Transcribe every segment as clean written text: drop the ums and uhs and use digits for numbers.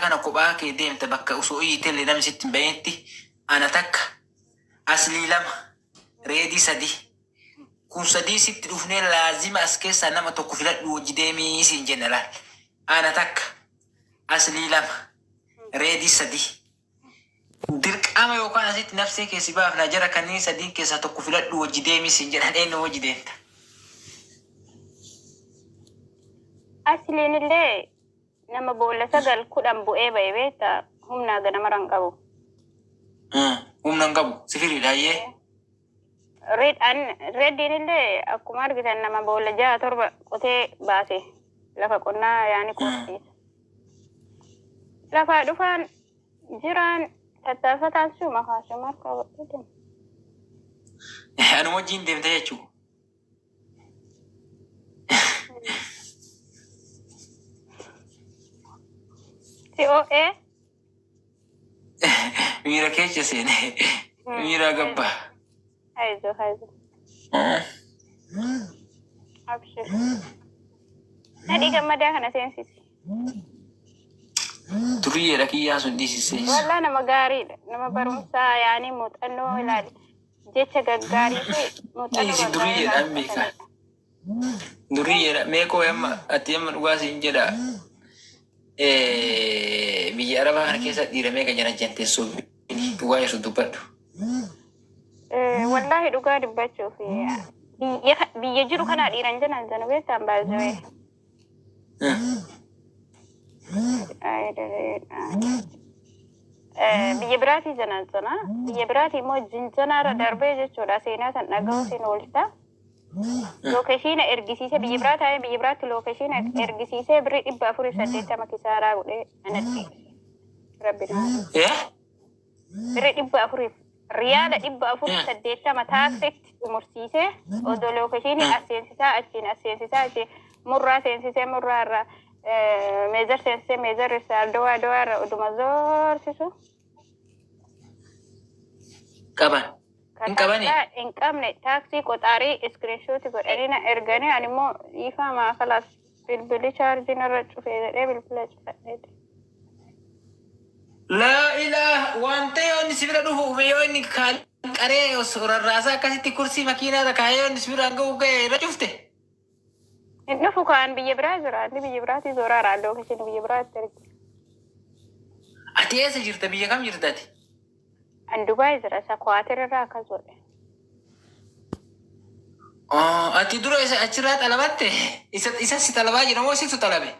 كان كوباك ديم تبكى أسوئي تلي نم ست بينتي أنا تك أصلي لما ريدي سدي كون سدي ست رفني لازم أسكيس أنا ما تكفلت وجديمي سين جنرال أنا تك أصلي لما ريدي سدي درك أما يوكان أسيت نفسي كسباب نجرا كني سدي كيسا تكفلت وجديمي سين جنرال أين وجدين أصلي نلي nama bola sagal kudam bu eba ebeta humna gana marangkabu. Humna ngabu sifiri daye. Red ini le aku mar kita nama bola ja torba kote base lafa konna yani kote. Lafa dufan jiran tatafatan su makasih markabu itu. Anu mau jin dem tanya cu. COE? Mira kece sini. Mira gabba. Haizo. Abshir. Nadi gamada kana sensis. Turiye laki ya sun disi sai. Walla nama gari nama barumsa yani mutanno ilali. Jecha gaggari sai mutanno. Si duriye dan bika. Duriye me ko yamma atiyamma dugasi injeda. Biyya Arabaa kana keessa dhiiramee kan jiran janteessoo dhugaa yeroo dubbadhu. Wallahi dhugaa dubbachuuf biyya jiru kana dhiiran janan jana beektaan baay'ee. Biyya biraatii janan sana biyya biraatii immoo jinjanaarra darbee jechuudha seenaa san dhaga'uu siin oolta. Lokeeshina ergisiise biyya biraa taa'ee biyya biraatti lokeeshina ergisiise birrii 480 kisaaraa godhee anatti rabbinaa. Birrii 400 riyaala 480 taaksitti umursiise odoo lokeeshini aseensisaa achiin murraa seensisee murraarra meezar seensisee meezar isaa dawaa irra oduma zoorsisu. Qaban. In qabne taaksii qoxaarii iskiriinshooti godhanina erganii ani immoo dhiifamaa kalas bilbili chaarjiin irra cufee jedhee bilbila cufadheeti. Laa ilaaha wanta yoonni sibira dhufu yoonni qaree rarraasaa akkasitti kursii makiinaa kaayee yoonni sibiraan ga'u ga'e irra cufte. Hin dhufu kaan biyya biraa jira inni biyya biraatii zooraa raalloo kishin biyya biraatti ergi. Ati eessa jirta biyya kam jirtati? An Dubai jira isa kwaatirarraa akkas godhe. Ati dura achirraa xalabatte isa si talabaa jira moo situ talabe?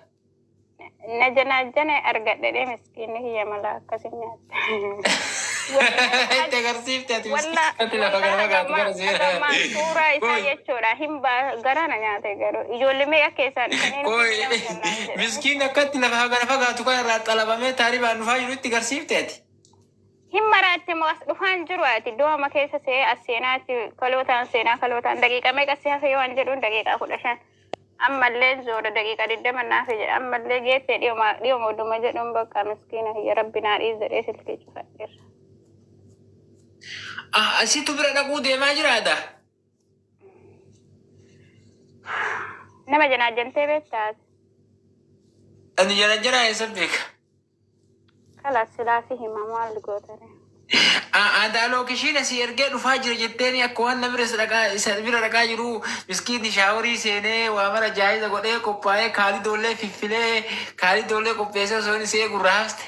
Najjana argadhee miskiinni kiyya mala akkasin nyaatte. Itti agarsiifte ati miskiinatti lafa gara magaatu gara seera. Suuraa isaa jechuudha garana nyaate garuu ijoollee meeqa keessaan miskiin akkatti lafa gara fagaatu kan irraa xalabamee taaribaan dhufaa jiru itti agarsiifte ati. Himmaraatti moo as dhufaan jiru ati dooma keessa see as seenaatti kalootaan daqiiqa meeqa si hafee waan jedhuun daqiiqaa 15 ammallee zoora daqiiqa 20 naaf jedha ammallee geessee dhiyoma oduma jedhuun bakka miskiina kiyya rabbinaa dhiizadhee silkii cufadheerra. Asitu bira dhaquu deemaa jiraata? Nama janaajjantee beektaati? Ani janaajjanaa eessa beeka? Kala silaasi hima maal gootare. Aadaa lookishiina si ergee dhufaa jira jetteeni akka waan namni isa bira dhaqaa jiru miskiinni shaaworii seenee waa mara jaayiza godhee qophaa'ee kaalii doollee fiffilee kaalii doollee qopheessee osoo inni see gurra hafte.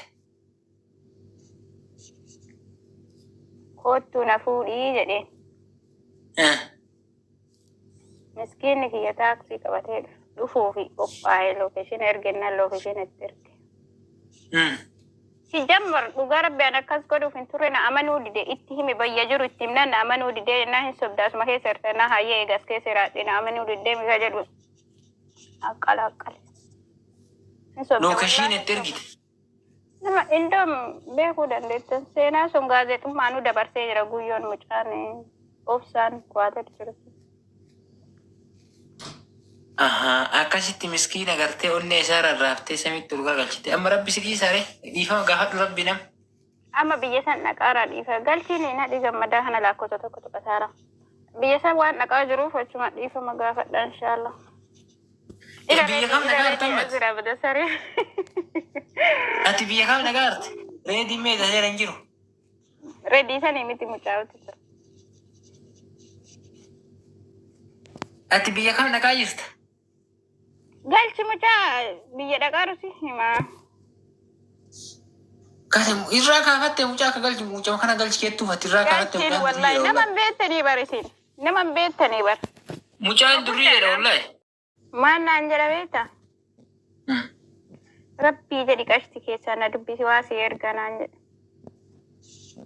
Kottu na fuudhii jedhee. Miskiinni kiyya taaksii qabatee dhufuufi qophaa'ee lookishiina ergennaan lookishiina itti erge. Si jammar dhugaa rabbiyaan akkas godhuuf hin turre na amanuu dide itti himi bayya jiru itti himnan na amanuu dide na hin sobdaasuma keessa hirte na hayyee eegas keessa hiraadhe na amanuu dide mika jedhu akkala. Lookishiin itti ergite. Nama indoom beekuu dandeettan seenaa sun gaazexummaanuu dabarsee jira guyyoon mucaan obsaan kuwaatee jiru. Akkasitti miskiina gartee onnee isaa rarraaftee samitti ol galchite. Amma rabbi si dhiisare dhiifama gaafadhu rabbi nam. Amma biyya san dhaqaaraa dhiifa galchiin nadhi gammadaa kana lakkoota tokko tuqataara. Biyya san waan dhaqaa jiruuf achuma dhiifama gaafadha inshaallah. biyya kam nagaa artammat Azira bada sare. ati biyya kam nagaa arte reedii meeda seera hin jiru Ready sani miti mucaawati. ati biyya kam nagaa jirta Galchi mucaa biyya dhaqaarusi hima. Kasi irraa kaafattee mucaa akka galchi mucaa kana galchi keettuuf ati irraa kaafattee Galchi wallahi nama beektanii barisin. Nama beektanii bar. mucaan durriidha wallahi. Maan naan jedha beekta? Rabbii jedhi qashti keessaa na dubbisi waa si erga naan jedhe.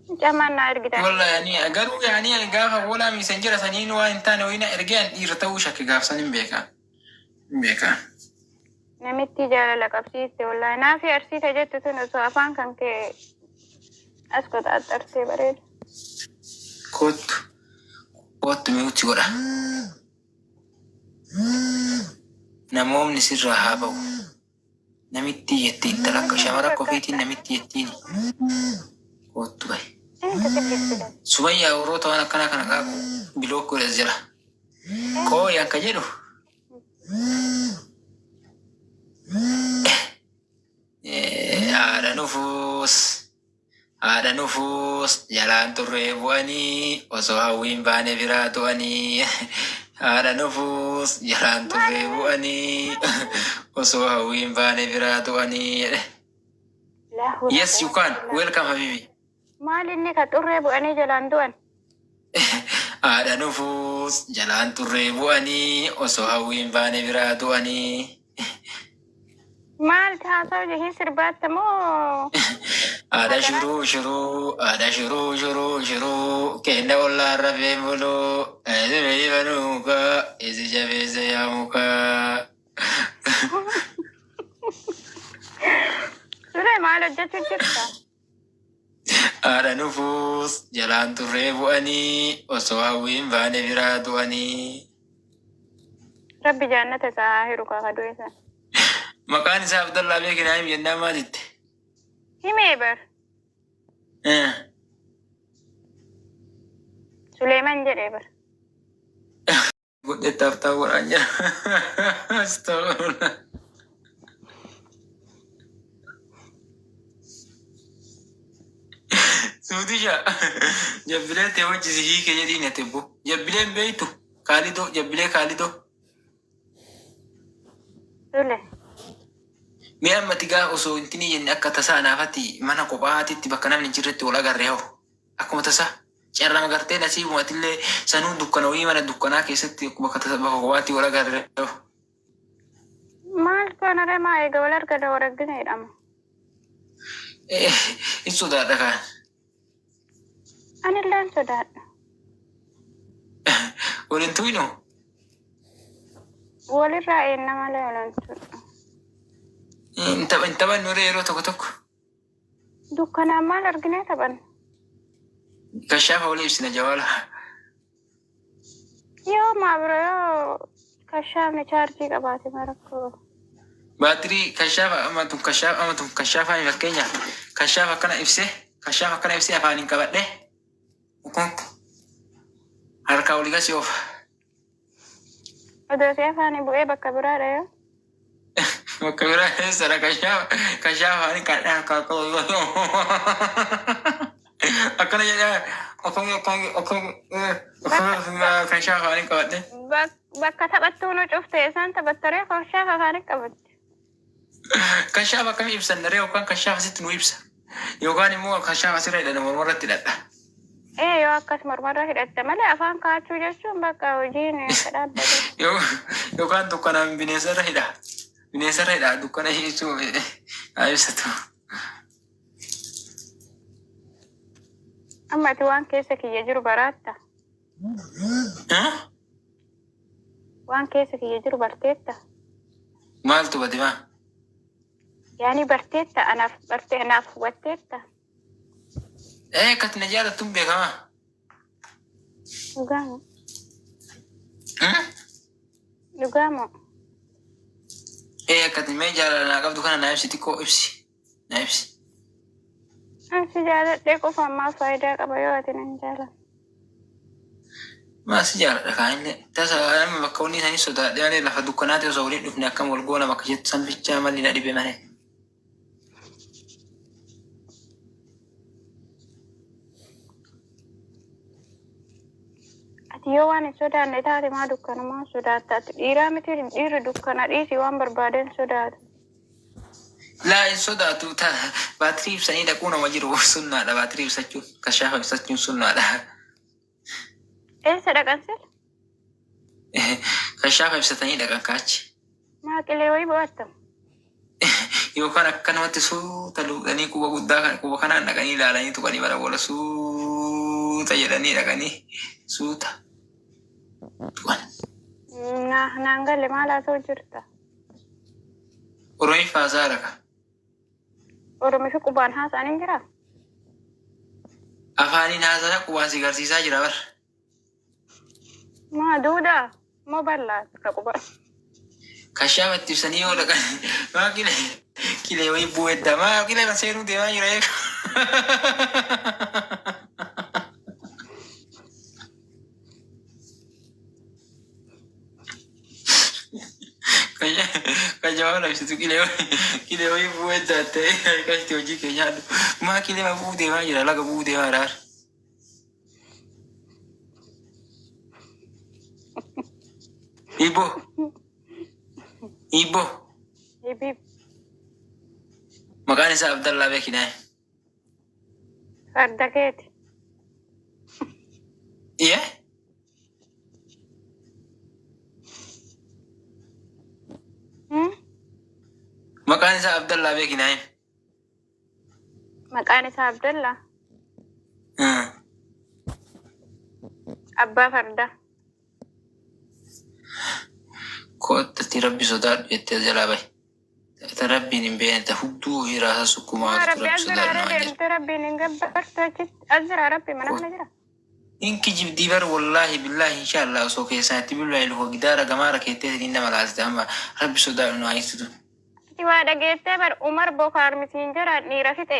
Mucaa maan naa ergitan? Wallahi garuu yaani gaafa walaa miisan jira saniin waa hin taane wayina ergaan dhiira ta'uu shakke gaafsan hin beekaa. Hin beekaa. Namitti jaalala qabsiiste wallahi naafi arsiisa jettu tun osoo afaan kan kee as qoxaaxarsee bareeda. Kottu. Kottu mi'uutti godha. Namoonni sirraa haa ba'u. Namitti jetti intala akka shamara kofiitiin namitti jettiin. Kottu bahe. Sumayyaa warroota waan akkanaa kana qaaqu bilookkuudhas jira. Qooyi akka jedhu. Haadha nufuus jalaan turree bu'anii osoo hawwiin baane biraa tu'anii. Haadha nufuus jalaan turree bu'anii osoo hawwiin baane biraa tu'anii. Yes, you can. Welcome, Habibi. Maal inni ka xurree bu'anii jalaan du'an? Haadha nufuus jalaan turree bu'anii osoo hawwiin baane biraa tu'anii. Maal taasoo jehii sirbaata moo? Ada shuru kenda ola rabe bolo ezi banuka ezi jabeze ya muka. Sule maal hojjechuu jirta? Ada nufus jalan turree bu'anii osoo hawwiin baane biraa tu'anii. Rabbi jannata isaa hiru kaa du'eessan. Maqaan isaa Abdallaa beekinaa himi jennaa maalitti? Himee bar. Suleeman jedhee bar. Godhettaaf ta'uu waraan jira. Astagfirullah. Suutisha jabbilee ta'e wajjisi hiike jedhiin ati boo. Jabbileen beeytu kaalidoo jabbilee kaalidoo. Sule. Mee ammati gaa osoo intini jenne akka tasaa naafatti mana kophaatitti bakka namni hin jirretti ol agarree hoo. Akkuma tasaa carrama gartee nasiibumatillee sanuu dukkana wayii mana dukkanaa keessatti bakka tasaa bakka kophaatti ol agarree hoo. Maal kanaree maa eega wal argada wal argina jedhama. Hin sodaadha kaan. Anillee hin sodaadha. Waliin tuyinoo. Walirraa eenna malee olantu. Hin taphannu yeroo tokko tokko. Dukkanaan maal arginee taphan? Kashaafa walii ibsina jawaala. Yoo maabira yoo kashaafni chaarjii qabaate marakkoo. Baatirii kashaafa amatun kashaafa fakkeenyaaf kashaafa akkana ibsee afaaniin qabadhee harkaa olii gas yoofa. Odoo si afaanii bu'ee bakka biraadha yoo. Bakka biraa keessadha kashaafa afaanii kadhaa harkaa qabu. Akkana jedhaa kashaafa afaanii qabadhee. Bakka taphattuu nu cufte isaan taphattaree kashaafa afaanii qabatte. Kashaafa akkamii ibsan daree yookaan kashaafa sitti nu ibsa. Yookaan immoo kashaafa sirra hidhana mormarratti hidhadha. Yoo akkas mormarra hidhatte malee afaan kaachuu jechuun bakka hojiin dhaabbate. Yookaan dukkanaan bineensarra hidha. Bineensarra hidha dukkana jechuun haa ibsatu. Amma ati waan keessa kiyya jiru baraatta. Waan keessa kiyya jiru barteetta. Maaltu badimaa? Yaani barteetta anaaf hubatteetta. Kati na jaalattuun beekamaa. Dhugaamo. Dhugaamo. Akkati mee jaalalaa qabdu kana naa ibsi xiqqoo ibsi. Naa ibsi. Ansi jaaladhee qofa ammaa faayidaa qaba yoo ati nan jaalladhu. ما سجارة كاين تسا أنا بكوني ثاني سودا يعني لفا دكانات وزولين نفني أكم والجونا ما كجت سنبيتش عمل لنا دي بمعنى ati yoo waan hin sodaanne taate maa dukkanumaa sodaattaati dhiiraa miti dhiirri dukkana dhiisi waan barbaaden sodaata. لا إن سودا تو تا باتري بسني دكونا مجرو سنة لا باتري بسچون كشاف بسچون سنة لا eessa dhaqansil كشاف بسني دكان كاتش maa qilee wayii bo'attamu. yoo kan akkanumatti suuta luudhanii quba guddaa kan quba kanaan dhaqanii ilaalanii tuqanii bara booda suuta jedhanii dhaqanii suuta tuqan. Naan galle maal haasa'u jirta? Oromi faasaa dhaqa. Oromifi qubaan haasa'an hin jiraa? Afaaniin haasaa qubaan si garsiisaa jira bar. Maa duudhaa moo bal'aa ka qubaan? Kashaafatti ibsanii yoo dhaqan maa kilee wayii bu'edda maa kilee kan seenuu deemaa jira eega. Kajawaan ibsitu kilee wayii bu'edda ta'e akkasitti hojii keenya addu maa kilee ma bu'uu deemaa jira laga bu'uu deemaa jira. Ibo. Ibo. Ibib. Maqaan isaa Abdallaa beekinaa. Farda keeti. Iya? Maqaan isaa Abdallaa beekinaa. Maqaan isaa Abdallaa. Abbaa fardaa. Koottatti rabbi sodaadhu jettee jalaa bahe. Ta rabbiin hin beekne ta hudduu ofii raasaa sukkumaa Rabbi azira deemte rabbiin hin gabbartu achitti azira rabbi mana kana jira. Inki jibdii bar wallaahi billaahi inshaallah osoo keessaatti billahi lufa gidaara gamaara keettee hin nama laasite amma rabbi sodaadhu nu haayisutu. Ati waa dhageettee bar Umar Bokaar misiin jira dhiira fixe.